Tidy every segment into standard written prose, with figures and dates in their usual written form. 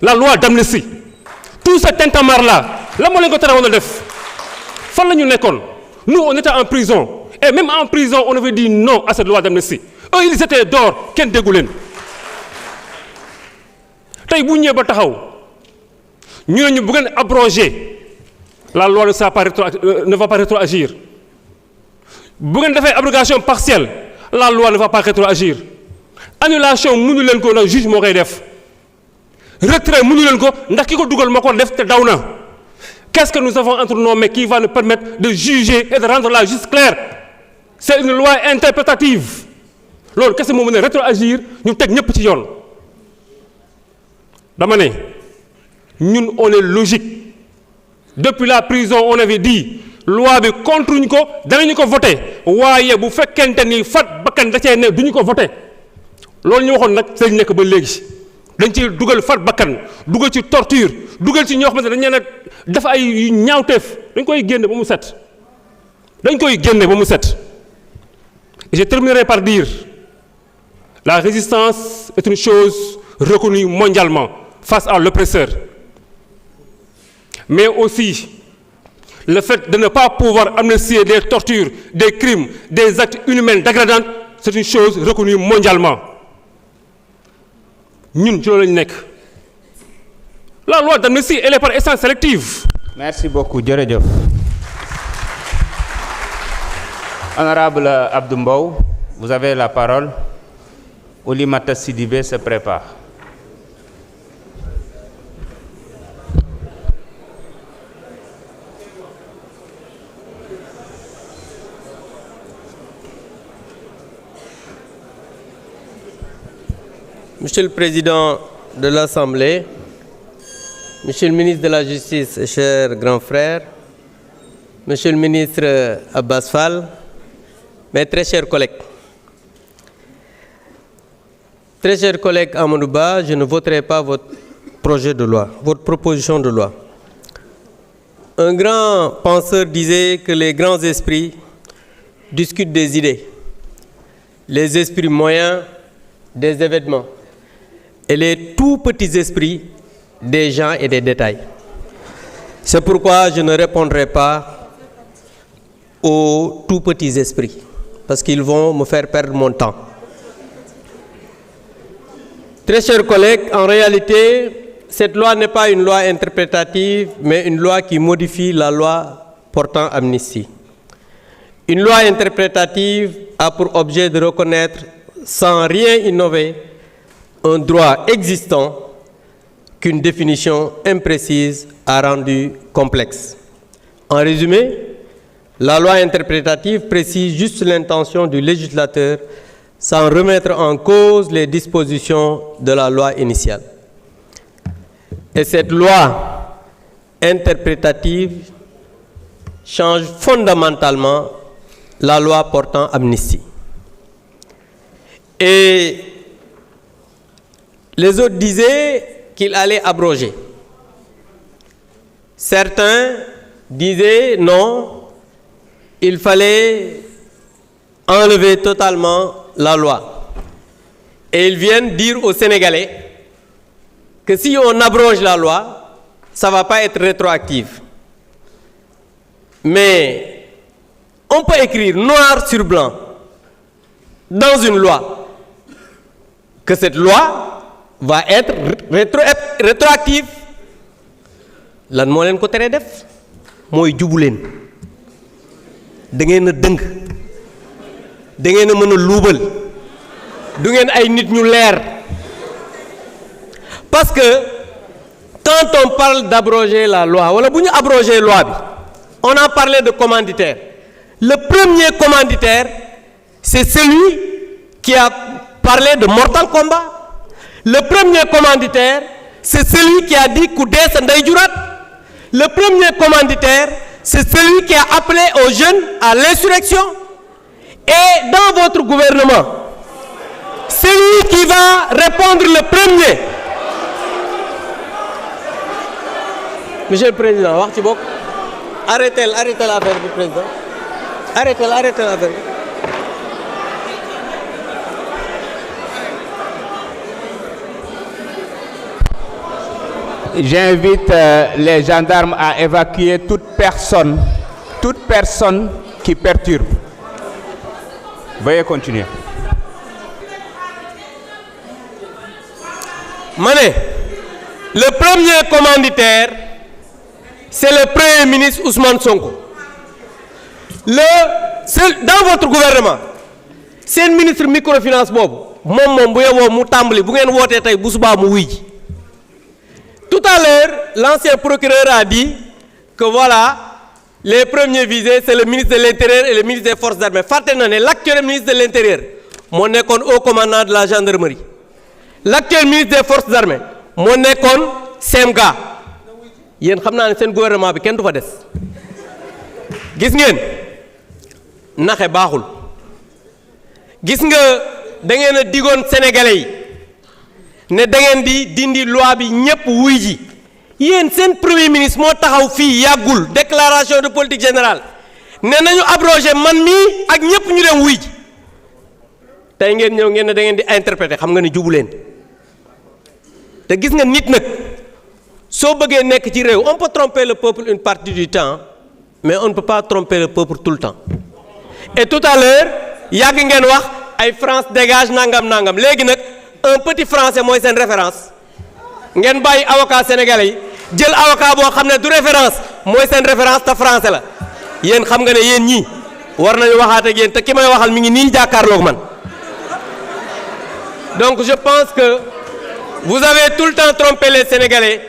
la loi d'amnistie, tout ce tintamarre-là, la moo leen ko tere woon a def fan la ñu nekkoon. Nous on était en prison et même en prison on avait dit non à cette loi d'amnistie. Eux ils étaient dehors kenn déggu leen. Tey bu ñëwee ba taxaw ñu ne ñu bu ngeen abroger la loi ne va pas rétroagir. Bu ngeen defee abrogation partielle la loi ne va pas rétroagir. Annulation mënu leen ko ndax juge moo koy def. Retrait mënu leen ko ndax ki ko dugal moo ko def te daw na. Qu'est-ce que nous avons entre nos mains qui va nous permettre de juger et de rendre la justice claire? C'est une loi interprétative. Loolu qu'est-ce que moo mën a rétroagir ñu teg ñëpp ci yoon. Dama ne ñun on est logique. Depuis la prison on avait dit loi bi contre ñu ko danañu ko voter waaye bu fekkente ni fat bakkan da cee ne duñu ko voter. Loolu ñu waxoon nag sëñ nekk ba léegi dañ ci dugal fat bakkan dugal ci torture dugal ci ñoo xamante ne dañ leen a def ay ñaawteef dañ koy génne ba mu set dañ koy génne ba mu set. Et je terminerai par dire la résistance est une chose reconnue mondialement face à l'oppresseur, mais aussi le fait de ne pas pouvoir amnistier des tortures, des crimes, des actes inhumains dégradants, c'est une chose reconnue mondialement. Ñun ci loolu lañu nekk. La loi d'amnistie elle est par essence sélective. Merci beaucoup jërëjëf. Honorable Abdou Mbow, vous avez la parole. Oulimata Sidibé se prépare. Monsieur le Président de l'Assemblée, Monsieur le ministre de la Justice et cher grand frère, Monsieur le ministre Abbas Fall, mes très chers collègues. Très chers collègues Amadou Ba, je ne voterai pas votre projet de loi, votre proposition de loi. Un grand penseur disait que les grands esprits discutent des idées, les esprits moyens des événements et les tout petits esprits des gens et des détails. C'est pourquoi je ne répondrai pas aux tout petits esprits, parce qu'ils vont me faire perdre mon temps. Très chers collègues, en réalité, cette loi n'est pas une loi interprétative, mais une loi qui modifie la loi portant amnistie. Une loi interprétative a pour objet de reconnaître, sans rien innover, un droit existant qu'une définition imprécise a rendu complexe. En résumé, la loi interprétative précise juste l'intention du législateur sans remettre en cause les dispositions de la loi initiale. Et cette loi interprétative change fondamentalement la loi portant amnistie. Et les autres disaient qu'il allait abroger. Certains disaient non, il fallait enlever totalement la loi. Et ils viennent dire aux Sénégalais que si on abroge la loi, ça ne va pas être rétroactif. Mais on peut écrire noir sur blanc dans une loi que cette loi va être rétroactive. Lan moo leen ko teree def mooy jubu leen da ngeen a dëng da ngeen a mën a luubal du ngeen ay nit ñu leer parce que quand on parle d'abroger la loi wala bu ñu abroger loi bi on a parlé de commanditaire. Le premier commanditaire c'est celui qui a parlé de Mortal Kombat. Le premier commanditaire c'est celui qui a dit ku dee sa ndey juraat. Le premier commanditaire c'est celui qui a appelé aux jeunes à l'insurrection. Et dans votre gouvernement, celui qui va répondre le premier. Monsieur le Président, wax ci bokk. Arrêtez l'affaire du Président. Arrêtez l'affaire. J'invite les gendarmes à évacuer toute personne qui perturbe. Veuillez continuer. Mané, le premier commanditaire, c'est le Premier ministre Ousmane Sonko. Dans votre gouvernement, c'est le ministre microfinance Bob. Tout à l'heure, l'ancien procureur a dit que voilà, les premiers visés, c'est le ministre de l'Intérieur et le ministre des Forces armées. L'actuel ministre de l'Intérieur, mon haut commandant de la gendarmerie. L'actuel ministre des Forces armées, mon Semga. Yen xamna sen gouvernement bi ken du fa dess. Gis ngeen naxé baxul. Gis nga da ngeen a digoon sénégalais yi ne da ngeen di dindi loi bi ñepp wuy ji. Yeen sen premier ministre mo taxaw fi yagul déclaration de politique générale ne nañu abroger man mi ak ñepp ñu dem wuy ji. Tay ngeen ñew ngeen ne da ngeen di interpréter xam nga ni jubu leen. Te gis nga nit nak so bëggee nekk ci réew on peut tromper le peuple une partie du temps mais on ne peut pas tromper le peuple tout le temps. Et tout à l'heure yàgg ngeen wax ay France dégage nangam nangam léegi nag un petit français mooy seen référence ngeen bàyyi avocat sénégalais yi jël avocat boo xam ne du référence mooy seen référence te français la yéen xam nga ne yéen ñii war nañu waxaat ak yéen te ki may waxal mi ngi nii jàkkaarloog man. Donc je pense que vous avez tout le temps trompé les Sénégalais.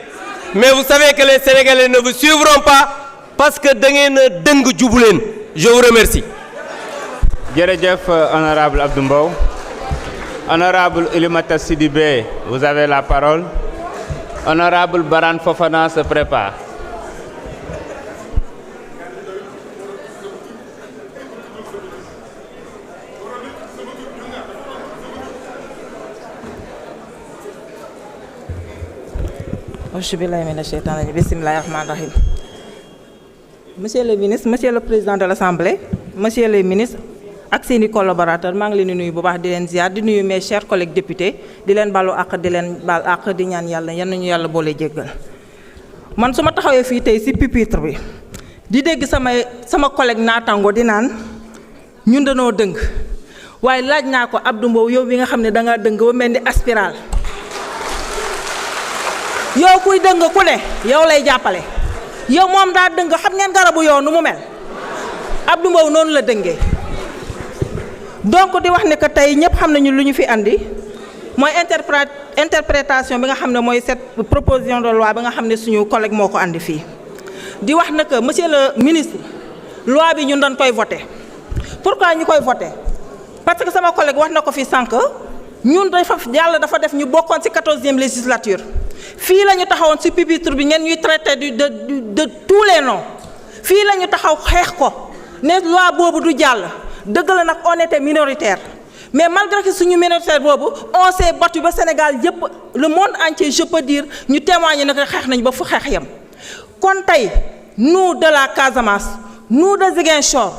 Mais vous savez que les Sénégalais ne vous suivront pas parce que je vous remercie. Djerejef, honorable Abdoumbaou. Honorable Oulimata Sidibé, vous avez la parole. Honorable Baran Fofana se prépare. Monsieur le ministre, monsieur le président de l'Assemblée, monsieur le ministre, ak seeni collaborateurs, maa ngi leen di nuyu bu baax di leen ziar di nuyu mes chers collègues députés di leen balu ak di leen bal ak di ñaan yàlla yan nañu yàlla boole jéggal. Man su ma taxawee fii tey ci pupitre bi di dégg sama collègue naatango di naan ñun dañoo dëng waaye laaj naa ko Abdou Mbow yow bi nga xam ne da ngaa dëng ba mel ni aspiral. Yow kuy dëng ku ne yow lay jàppale yow moom daa dëng xam ngeen garabu yow nu mu mel Abdou Mbow noonu la dëngee donc di wax ne que tey ñëpp xam nañu lu ñu fi andi mooy interprétation bi nga xam ne mooy cette proposition de loi bi nga xam ne suñu collègue moo ko andi fii di wax ne que monsieur le ministre loi bi ñun dañ koy voté pourquoi ñu koy voté parce que sama collègue wax na ko fi sànq ñun yàlla dafa def ñu bokkoon ci 14e législature fii la ñu taxawoon ci pupitre bi ngeen ñuy traité de tous les noms fii la ñu taxaw xeex ko ne loi boobu du jàll dëgg la nag on était minoritaire mais malgré que suñu minoritaire boobu on s'est battu ba Sénégal yépp le monde entier je peux dire ñu témoigner ne que xeex nañ ba fu xeex yam kon tey nous de la Casamance nous de Ziguinchor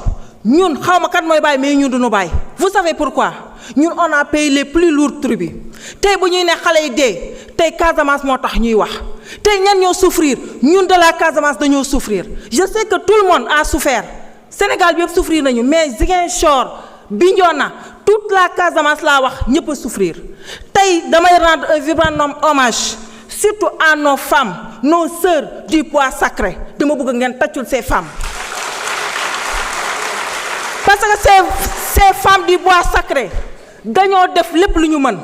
ñun xaw ma kat mooy bàyyi mais ñun duñu bàyyi vous savez pourquoi ñun on a payé les plus lourds tributs tey bu ñuy ne xale yi dee tey Casamance moo tax ñuy wax tey ñan ñoo souffrir ñun de la Casamance dañoo souffrir je sais que tout le monde a souffert Sénégal bi yëpp souffrir nañu mais Ziguinchor Bignona toute la Casamance laa wax ñëpp a souffrir tey damay rendre un vibrant hommage surtout à nos femmes nos sœurs du bois sacré dama bëgg ngeen tàccul ces femmes parce que ces femmes du bois sacré dañoo def lépp lu ñu mën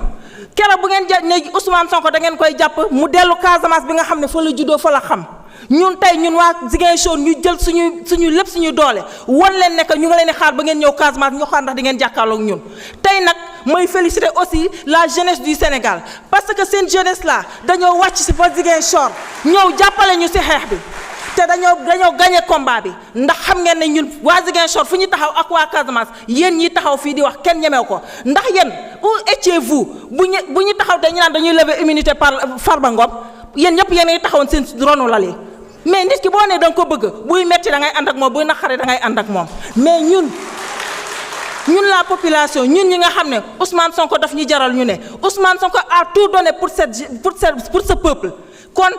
keroog bu ngeen ne Ousmane Sonko da ngeen koy jàpp mu dellu Casamance bi nga xam ne fa la juddoo fa la xam ñun tey ñun waa Ziguinchor ñu jël suñu lépp suñu doole wan leen ne que ñu nga leen di xaar ba ngeen ñëw Casamance ñu xaar ndax di ngeen jàkkaarloog ñun tey nag may féliciter aussi la jeunesse du Sénégal parce que seen jeunesse là dañoo wàcc si fa Ziguinchor ñëw jàppale ñu si xeex bi te dañoo gagné combat bi ndax xam ngeen ne ñun waa Ziguinchor fu ñu taxaw ak waa Casamance yéen ñi taxaw fii di wax kenn ñemew ko ndax yéen où étiez-vous bu ñu taxaw te ñu naan dañuy lever immunité par Farba Ngom yéen ñëpp yéen a ngi taxawoon seen ronu lal yi mais nit ki boo nee da nga ko bëgg buy metti da ngay ànd ak moom buy naqare da ngay ànd ak moom mais ñun la population ñun ñi nga xam ne Ousmane Sonko daf ñu jaral ñu ne Ousmane Sonko a tout donné pour ce peuple kon